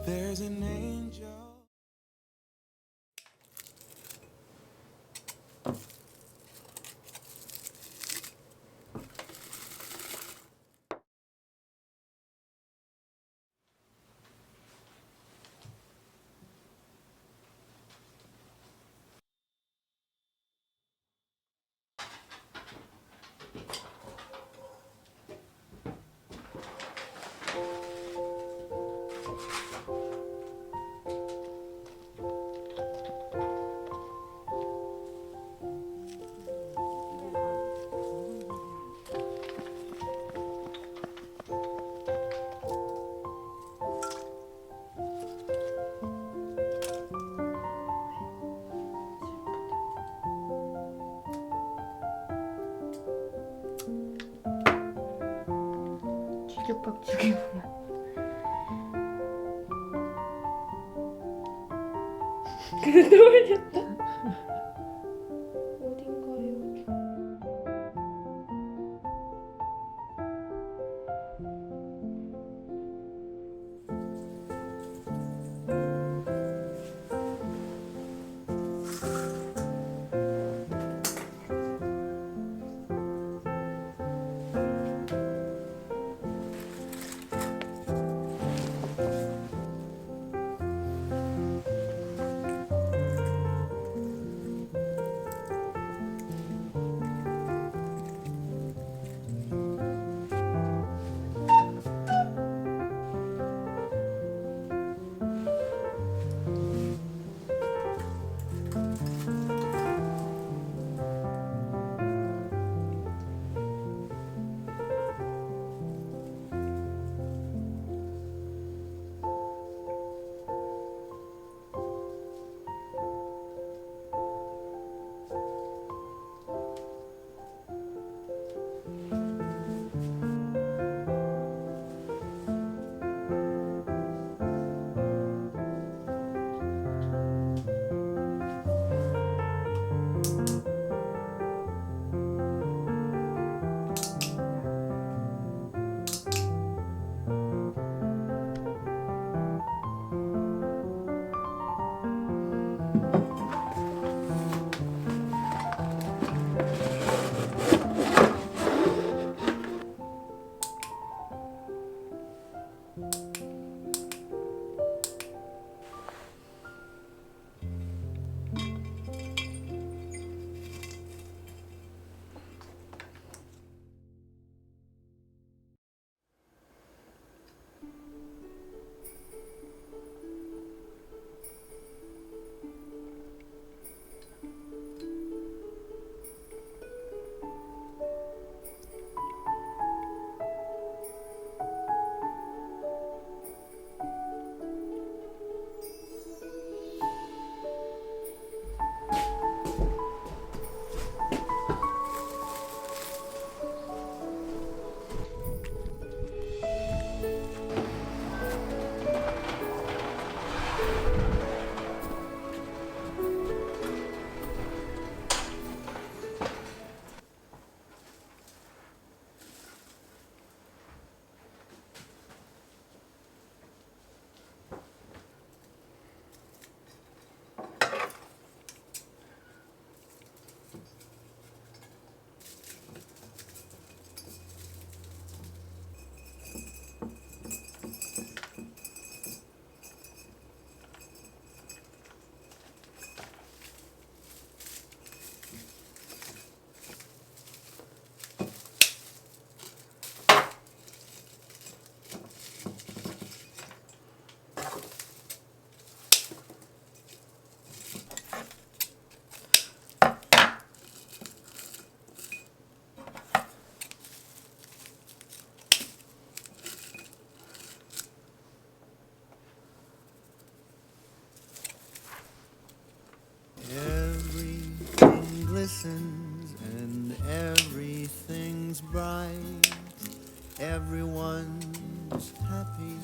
There's an angel. 뒤죽박죽이 뭐야? 근데 또 올렸다. 어딘가요? Everything glistens and everything's bright. Everyone's happy.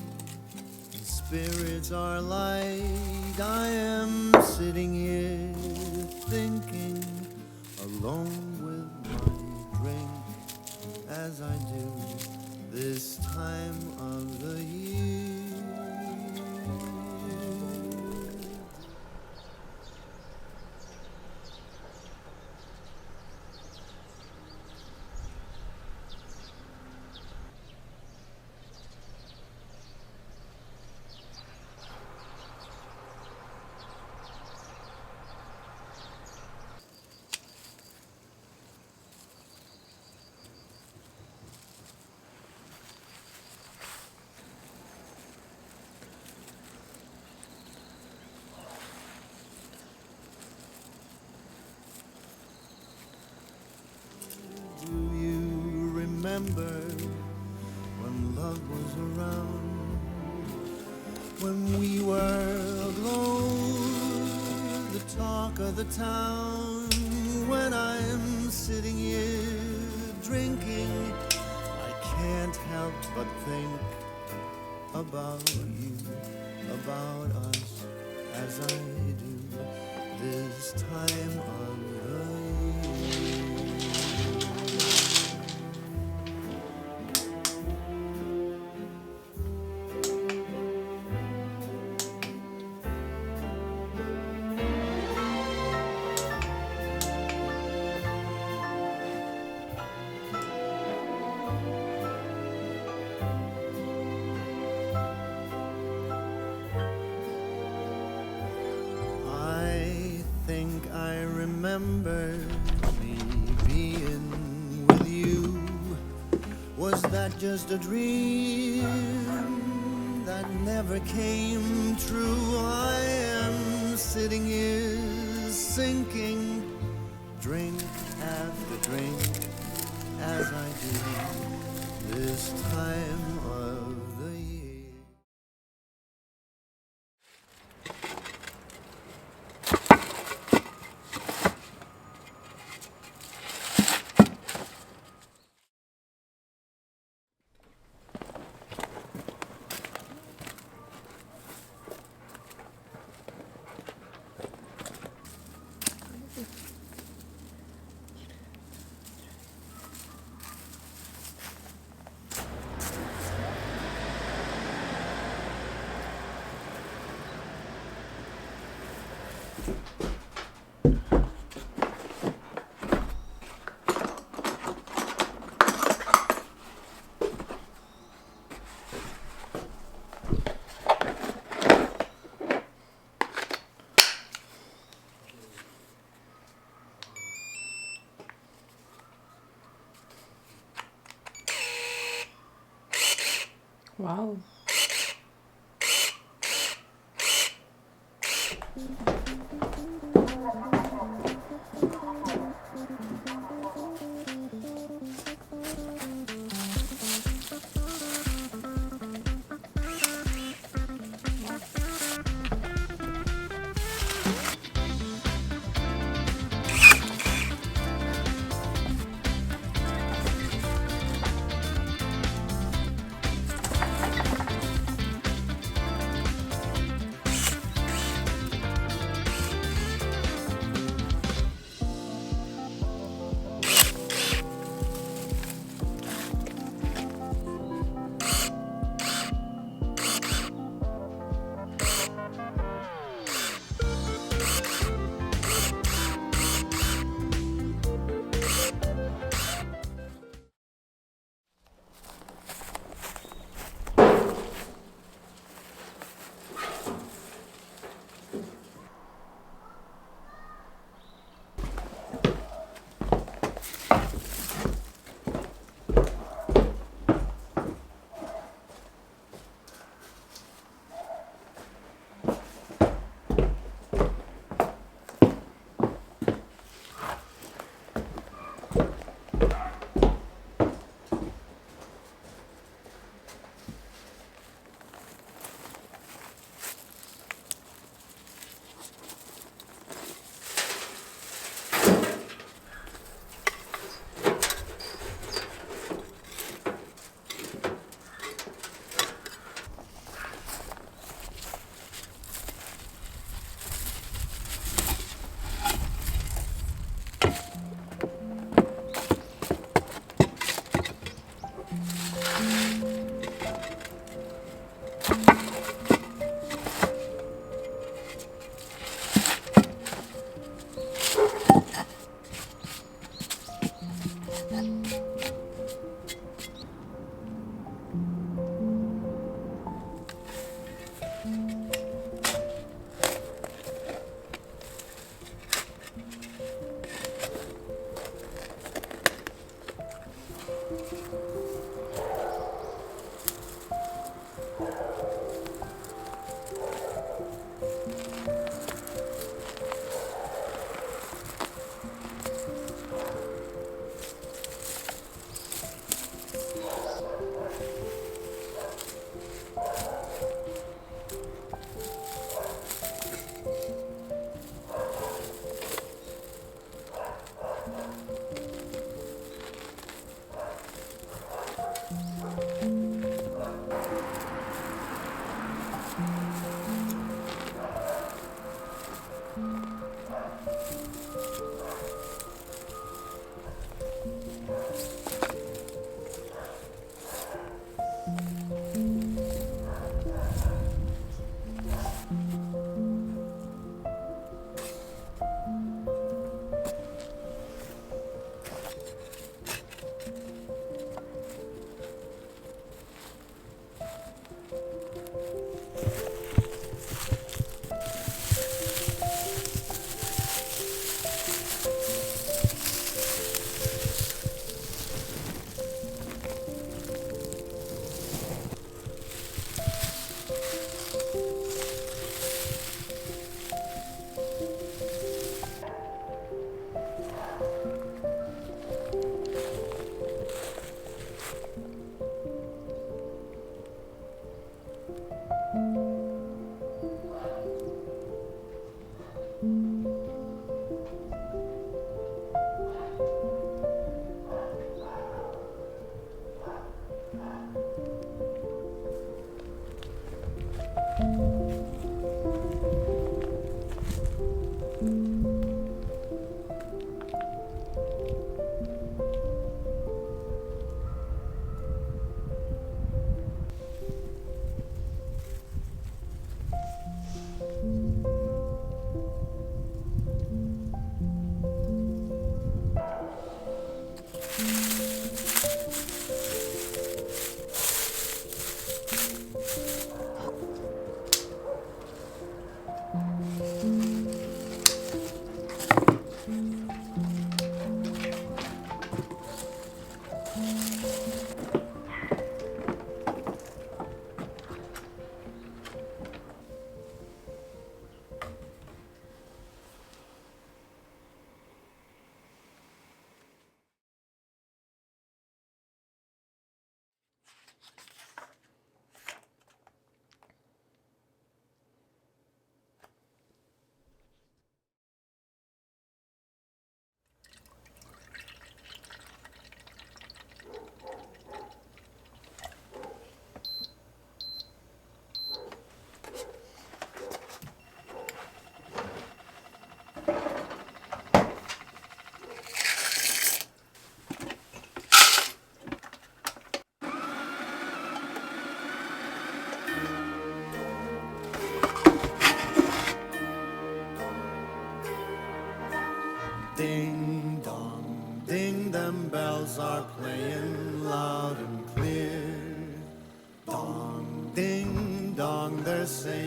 The spirits are light. I am sitting here thinking, alone with my drink, as I do this time of the year. remember when love was around, when we were aglow, the talk of the town. When I'm sitting here drinking, I can't help but think about you, about us, as I do this time of the year. I think I remember me being with you. Was that just a dream that never came true? I am sitting here sinking, drink after drink, as I do this time of the year. 와우.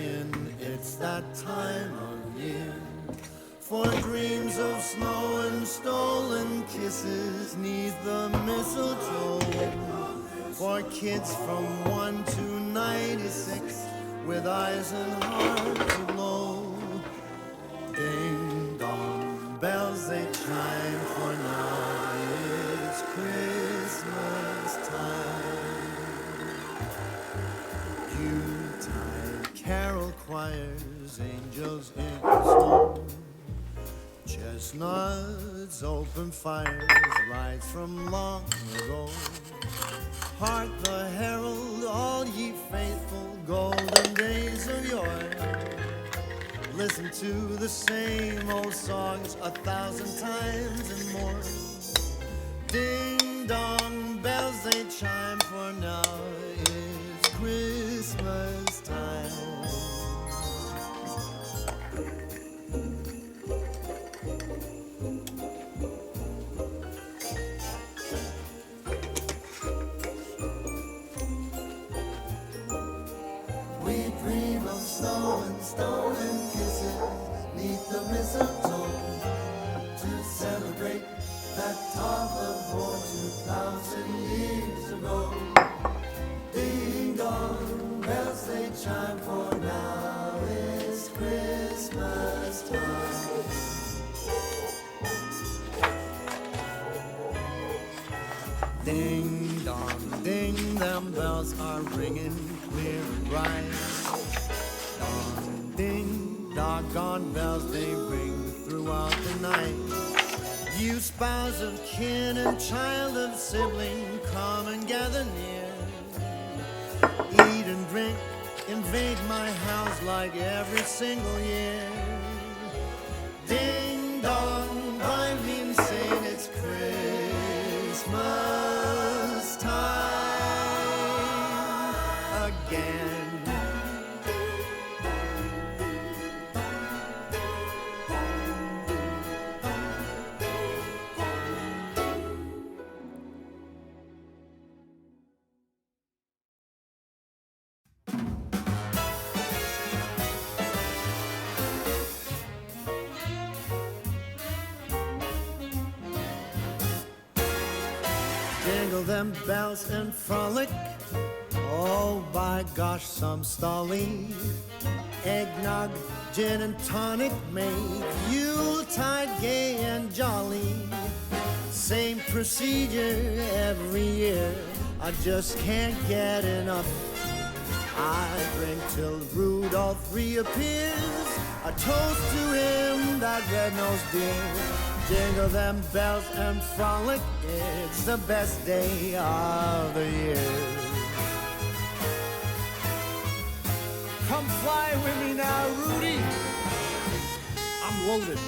in, it's that time of year for dreams of snow and stolen kisses neath the mistletoe, for kids from 1 to 96 with eyes and hearts aglow. Ding dong, bells they chime, for now it's Christmas time. Yuletide carol choirs, angels in snow, chestnuts, open fires, rides from long ago. Hark the herald, all ye faithful, golden days of yore. Listen to the same old songs 1,000 times and more. Ding dong, bells they chime, for now it's Christmas time. We dream of snow and stolen kisses neath the mistletoe to celebrate that talk of war 2,000 years ago. Ding dong, bells they chime, for now it's Christmas time. Ding dong, ding, them bells are ringing clear and bright. Dong, ding, doggone bells they ring throughout the night. You spouse of kin and child of sibling, come and gather near. Eat and drink, invade my house like every single year. Ding dong, I mean saying it's Christmas time again. Jingle them bells and frolic. Oh, by gosh, some stolly. Eggnog, gin and tonic make Yuletide gay and jolly. Same procedure every year, I just can't get enough. I drink till Rudolph reappears, a toast to him, that red-nosed dear. Jingle them bells and frolic, it's the best day of the year. Come fly with me now, Rudy. I'm loaded.